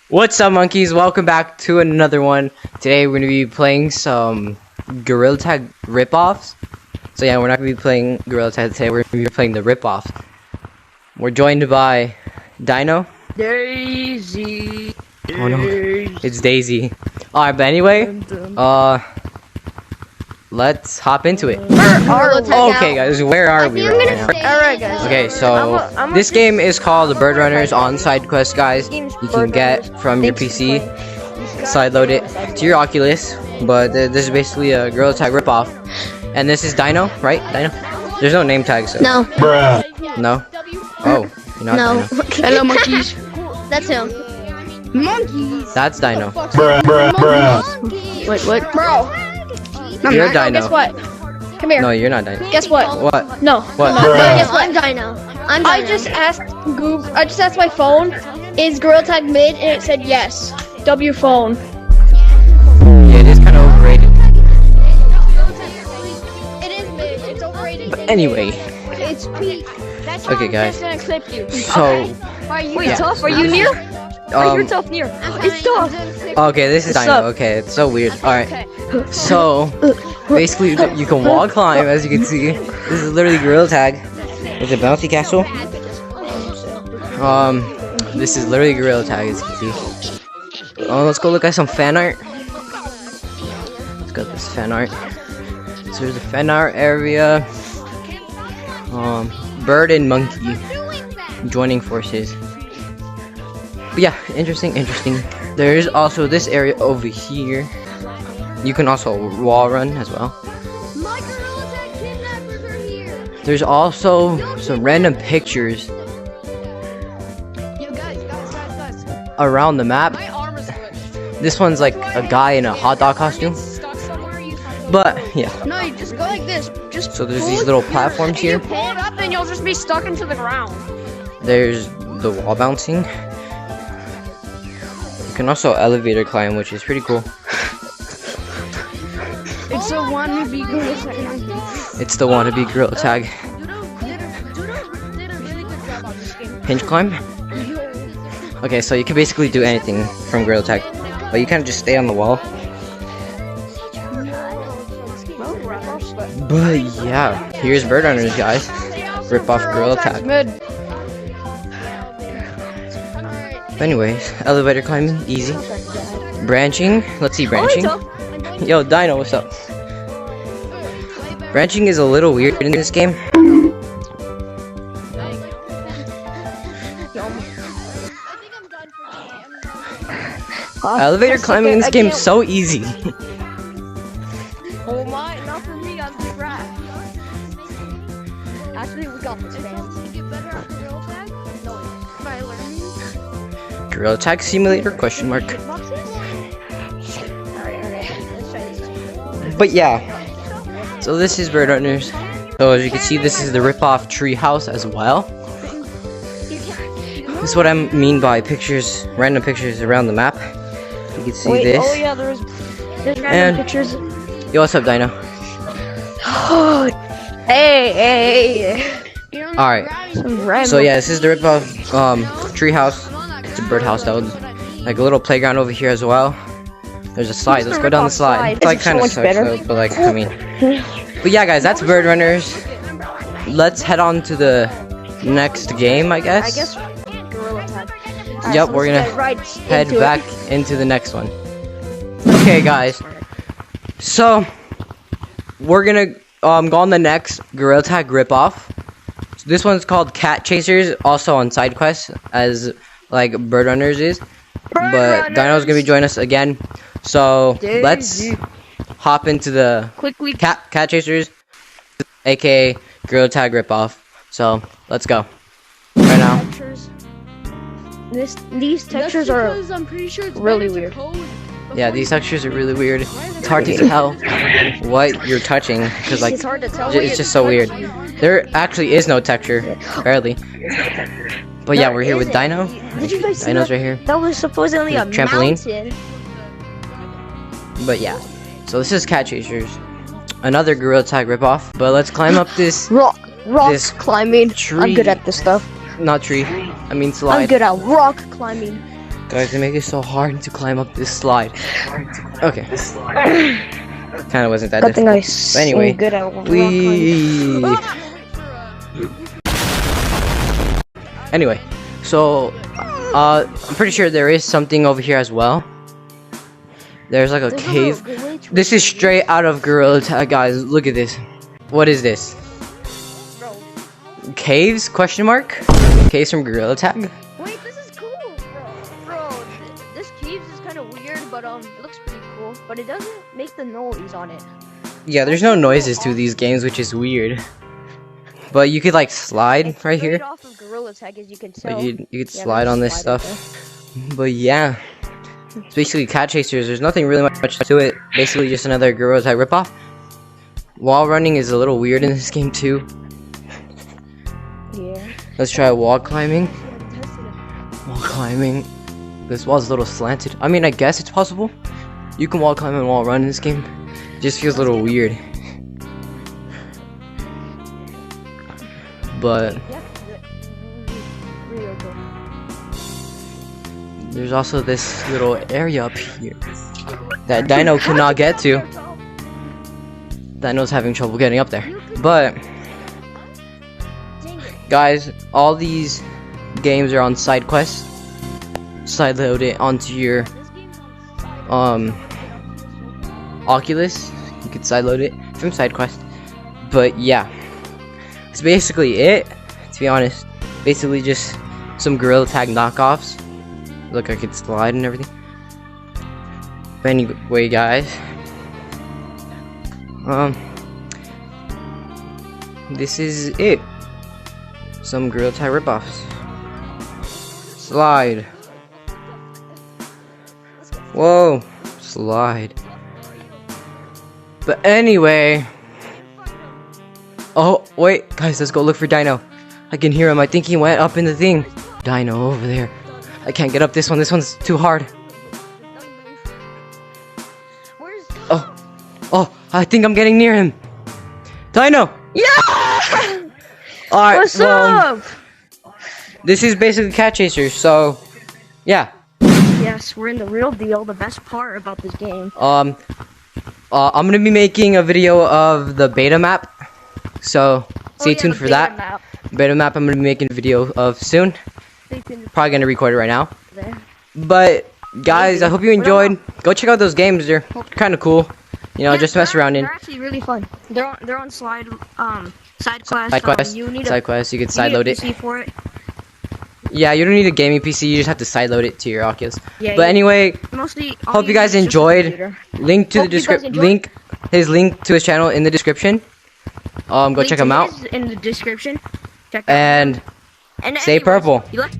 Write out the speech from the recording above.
What's up, monkeys? Welcome back to another one. Today we're going to be playing some Gorilla Tag rip-offs. So yeah, we're not going to be playing Gorilla Tag today, we're going to be playing the rip-offs. We're joined by Dino. Daisy. Oh no, it's Daisy. Alright, but anyway, let's hop into it. Okay guys, where are we right now? Alright guys. Okay, so this game is called Bird Runners on Side Quest, guys. You can get from your PC, sideload it to your Oculus, but this is basically a Gorilla Tag ripoff. And this is Dino, right? Dino? There's no name tag, so. No. Bruh. No? Oh, you're not No. Dino. Hello monkeys. That's him. Monkeys. That's Dino. Bruh. Wait, what? Bro. You're Dino. Guess what? Come here. No, you're not Dino. Guess what? What? No. What? Guess what? I'm Dino. I'm Dino. I just asked Google. I just asked my phone, "Is Gorilla Tag mid?" and it said yes. W phone. Yeah, it is kind of overrated. It is mid. It's overrated. But anyway, It's peak. That's Okay, guys. I'm just gonna clip you. so Wait, Tough? Are you near? You're tough near. It's tough. okay, this is Dino. Okay, it's so weird. All right, so basically you can wall climb, as you can see. This is literally Gorilla Tag. It's a bouncy castle. This is literally Gorilla Tag, as you can see. Let's go look at some fan art. Let's go at this fan art. So there's a fan art area. Bird and monkey joining forces. But yeah, interesting. There is also this area over here. You can also wall run as well. My Gorilla Tag kidnappers are here. There's also some random pictures Yo, guys. around the map. My arm is glitched. This one's like a guy in a hot dog costume. Stuck somewhere. You find But yeah, No, you just go like this. Just so there's pull these it little here, platforms and you here. pull it up, and you'll just be stuck into the ground. There's the wall bouncing. You can also elevator climb, which is pretty cool. It's a wannabe Gorilla Tag. It's the wannabe Gorilla Tag. Did a really good job on this game. Hinge climb. Okay, so you can basically do anything from Gorilla Tag, but you kind of just stay on the wall. But yeah, here's Bird Runners, guys. Rip off Gorilla Tag. Mid. But anyways, elevator climbing, easy. Branching, let's see branching. Yo, Dino, what's up? Branching is a little weird in this game. Elevator climbing in this game is so easy. Oh my, not for me, I'm just rat. Actually, we got this, man. Gorilla Tag Simulator, question mark. But yeah, so this is Bird Runners. So as you can see, this is the rip-off treehouse as well. This is what I mean by pictures, random pictures around the map. You can see this. Oh yeah, there's random And- pictures. Yo, what's up, Dino? Hey. Alright, so yeah, this is the rip-off treehouse. It's a birdhouse though. Like a little playground over here as well. There's a slide. Let's go down the slide. It's like kind of sucks though, but like I mean. But yeah, guys, that's Bird Runners. Let's head on to the next game, I guess. Gorilla Tag. Yep, we're gonna head back into the next one. Okay, guys. So we're gonna go on the next Gorilla Tag ripoff. So this one's called Cat Chasers, also on side quests as like Bird Runners is. But Dino's gonna be joining us again. So let's hop into the Quickly. Cat Chasers, aka Gorilla Tag ripoff. So let's go right now. These textures are I'm pretty sure it's really better to weird. code. Yeah, these textures are really weird. It's hard to tell what you're touching because like It's hard to tell. it's just so weird. There actually is no texture, barely. But yeah, we're here with Dino. Did you guys see Dino's that? right here. That was supposedly a Trampoline. mountain. But yeah, so this is Cat Chasers. another Gorilla Tag ripoff. But let's climb up this Rock This climbing. tree. I'm good at this stuff. not tree. I mean I'm slide. good at rock climbing. Guys, they make it so hard to climb up this slide. Okay. Kind of wasn't that Good thing difficult. I'm Anyway, good at rock climbing. we. Anyway, so I'm pretty sure there is something over here as well. There's like a cave. This is straight out of Gorilla Tag, guys. Look at this. What is this? Caves? Question mark? Caves from Gorilla Tag? Wait, this is cool, bro. This caves is kind of weird, but it looks pretty cool. But it doesn't make the noise on it. Yeah, there's no noises to these games, which is weird. But you could like slide It's right straight here. off of Gorilla Tag, as you can Like, tell. you could Yeah, slide there's on this slide stuff. But yeah, it's basically Cat Chasers. There's nothing really much to it. Basically, just another Gorilla Tag ripoff. Wall running is a little weird in this game too. Yeah. Let's try wall climbing. Wall climbing. This wall's a little slanted. I mean, I guess it's possible. You can wall climb and wall run in this game. It just feels a little weird. But there's also this little area up here that Dino cannot get to. Dino's having trouble getting up there. But guys, all these games are on side quests. Side load it onto your Oculus. You could side load it from side quest. But yeah, that's basically it. To be honest, basically just some Gorilla Tag knockoffs. Look, I could slide and everything. But anyway, guys, this is it. Some Gorilla Tag ripoffs. Slide. Whoa, slide. But anyway, oh wait, guys, let's go look for Dino. I can hear him. I think he went up in the thing. Dino over there. I can't get up this one. This one's too hard. Oh, I think I'm getting near him. Dino. Yeah! Alright, What's well, up? this is basically Cat Chasers, so yeah. Yes, we're in the real deal. The best part about this game. I'm gonna be making a video of the beta map, so stay tuned for that. Beta map I'm gonna be making a video of soon. Probably gonna record it right now. But guys, I hope you enjoyed. Go check out those games. They're kind of cool. You know, just mess around in. They're actually really fun. They're on side quest. Side quest. You need Side quest. You can side load it. PC for it. Yeah, you don't need a gaming PC. You just have to side load it to your Oculus. Yeah, But anyway, mostly. hope you guys enjoyed. Link to the description. Link to his channel in the description. Go check him out. In the description. Check And And stay anyways, purple. You like?